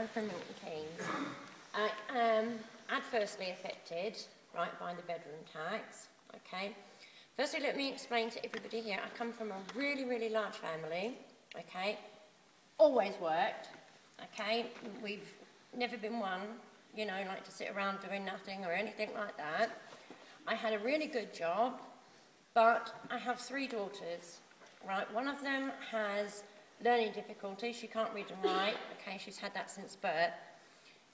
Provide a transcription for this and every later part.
I'm from Milton Keynes. I am adversely affected, right, by the bedroom tax, okay? Firstly, let me explain to everybody here, I come from a really, really large family, okay? Always worked, okay? We've never been one, you know, like to sit around doing nothing or anything like that. I had a really good job, but I have 3 daughters, right? One of them has learning difficulties. She can't read and write, okay? She's had that since birth.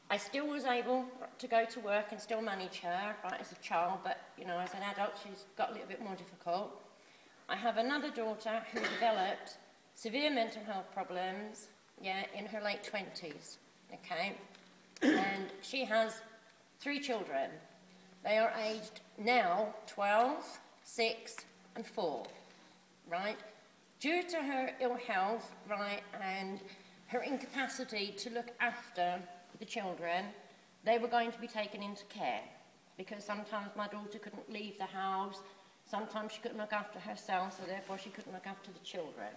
I still was able to go to work and still manage her, right, as a child, but, you know, as an adult, she's got a little bit more difficult. I have another daughter who developed severe mental health problems, yeah, in her late 20s, okay? And she has 3 children. They are aged now 12, 6, and 4, right? Due to her ill health, right, and her incapacity to look after the children, they were going to be taken into care because sometimes my daughter couldn't leave the house, sometimes she couldn't look after herself, so therefore she couldn't look after the children.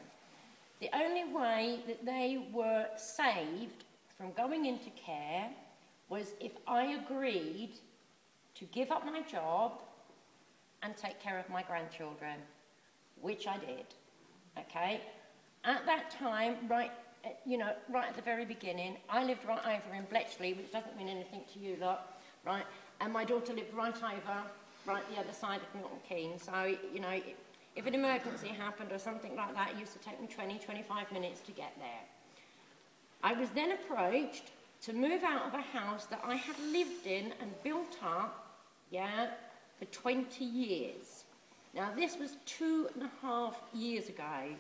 The only way that they were saved from going into care was if I agreed to give up my job and take care of my grandchildren, which I did, okay? At that time, right, you know, right at the very beginning, I lived right over in Bletchley, which doesn't mean anything to you lot, right? And my daughter lived right over, right the other side of Milton Keynes. So, you know, if an emergency happened or something like that, it used to take me 20, 25 minutes to get there. I was then approached to move out of a house that I had lived in and built up, yeah, for 20 years. Now, this was 2.5 years ago,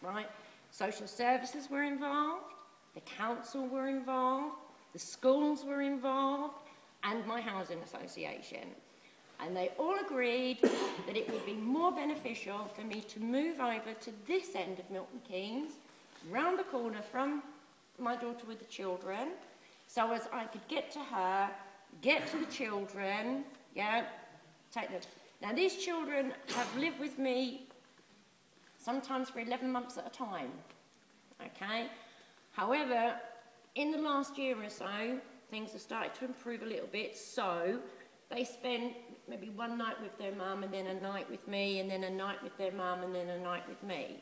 right? Social services were involved, the council were involved, the schools were involved, and my housing association. And they all agreed that it would be more beneficial for me to move over to this end of Milton Keynes, round the corner from my daughter with the children, so as I could get to her, get to the children, yeah, take them. Now, these children have lived with me sometimes for 11 months at a time, okay? However, in the last year or so, things have started to improve a little bit, so they spend maybe one night with their mum and then a night with me and then a night with their mum and then a night with me.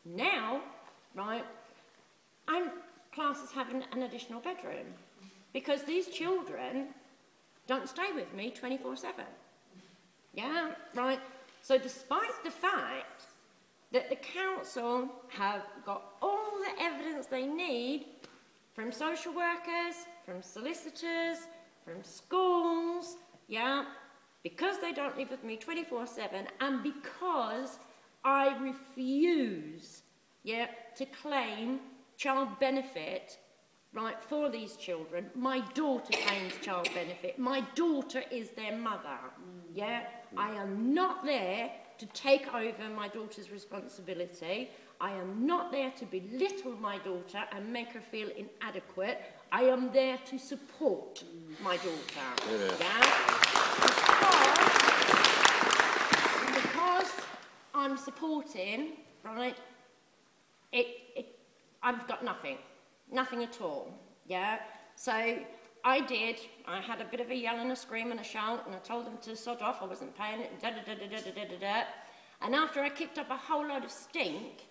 Now, right, I'm classed as having an additional bedroom because these children don't stay with me 24/7. Yeah, right? So despite the fact that the council have got all the evidence they need from social workers, from solicitors, from schools, yeah, because they don't live with me 24/7 and because I refuse, yeah, to claim child benefit, right, for these children. My daughter claims child benefit. My daughter is their mother, yeah? I am not there to take over my daughter's responsibility. I am not there to belittle my daughter and make her feel inadequate. I am there to support my daughter, yeah? Because I'm supporting, right, I've got nothing at all, yeah? So I had a bit of a yell and a scream and a shout, and I told them to sod off, I wasn't paying it, and and after I kicked up a whole load of stink,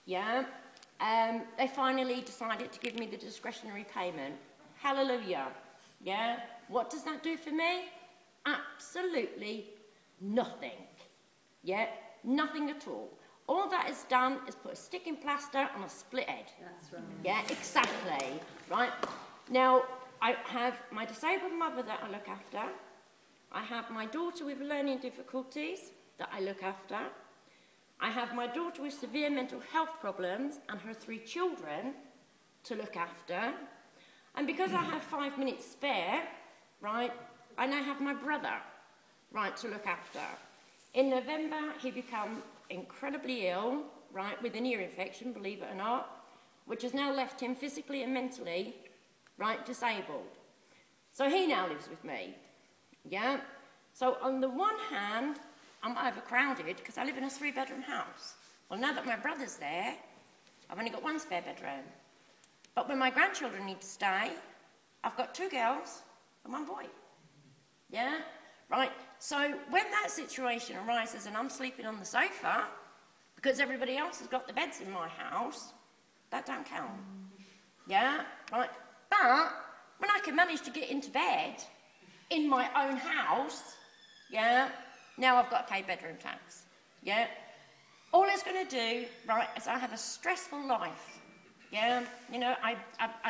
yeah, they finally decided to give me the discretionary payment. Hallelujah, yeah? What does that do for me? Absolutely nothing, yeah? Nothing at all. All that has done is put a sticking plaster on a split head. That's right. Yeah, exactly, right? Now, I have my disabled mother that I look after. I have my daughter with learning difficulties that I look after. I have my daughter with severe mental health problems and her 3 children to look after. And because I have 5 minutes spare, right, I now have my brother, right, to look after. In November, he became incredibly ill, right, with an ear infection, believe it or not, which has now left him physically and mentally, right, disabled. So he now lives with me, yeah? So on the one hand, I'm overcrowded because I live in a 3-bedroom house. Well, now that my brother's there, I've only got 1 spare bedroom. But when my grandchildren need to stay, I've got 2 girls and 1 boy. Yeah? Right? So when that situation arises and I'm sleeping on the sofa, because everybody else has got the beds in my house, that don't count. Yeah? Right? But when I can manage to get into bed in my own house, yeah, now I've got to pay bedroom tax. Yeah? All it's going to do, right, is I have a stressful life. Yeah? You know, I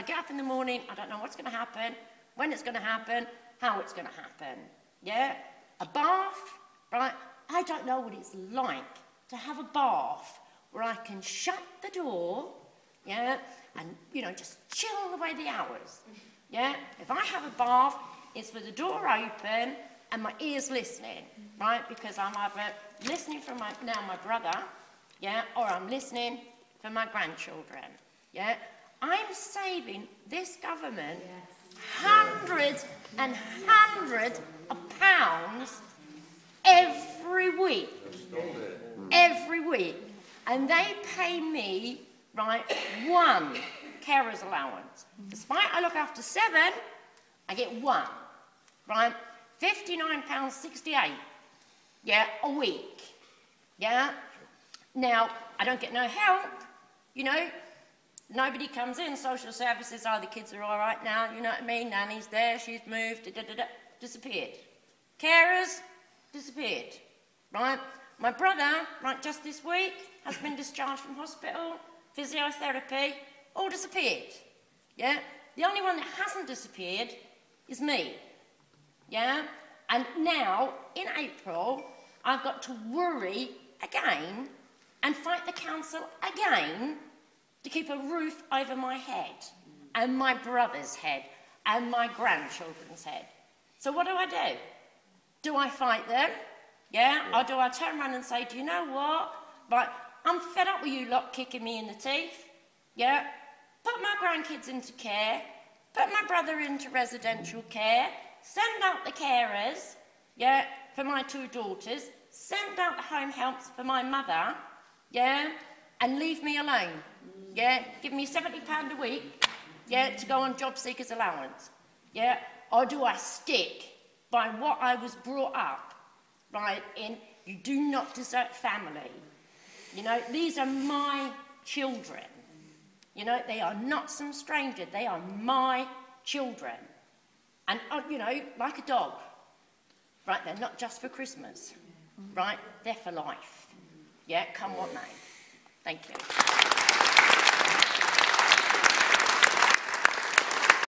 get up in the morning, I don't know what's going to happen, when it's going to happen, how it's going to happen. Yeah? A bath, right? I don't know what it's like to have a bath where I can shut the door, yeah, and, you know, just chill away the hours. Yeah? If I have a bath, it's with the door open and my ears listening, right? Because I'm either listening for my brother, yeah, or I'm listening for my grandchildren, yeah? I'm saving this government hundreds and hundreds of pounds every week. Every week. And they pay me, right, 1 carer's allowance. Despite I look after 7, I get 1, right? £59.68, yeah, a week, yeah? Now, I don't get no help, you know? Nobody comes in, social services, oh, the kids are all right now, you know what I mean? Nanny's there, she's moved, disappeared. Carers, disappeared, right? My brother, right, just this week, has been discharged from hospital, physiotherapy, all disappeared, yeah? The only one that hasn't disappeared is me, yeah? And now, in April, I've got to worry again and fight the council again to keep a roof over my head and my brother's head and my grandchildren's head. So what do? Do I fight them? Yeah? Or do I turn around and say, do you know what? Right, I'm fed up with you lot kicking me in the teeth. Yeah? Put my grandkids into care. Put my brother into residential care. Send out the carers, yeah, for my 2 daughters. Send out the home helps for my mother, yeah? And leave me alone. Yeah? Give me £70 a week, yeah, to go on job seekers allowance. Yeah? Or do I stick by what I was brought up, right, in you do not desert family. You know, these are my children. You know, they are not some stranger. They are my children. And, you know, like a dog, right, they're not just for Christmas, right, they're for life. Yeah, come what may. Thank you.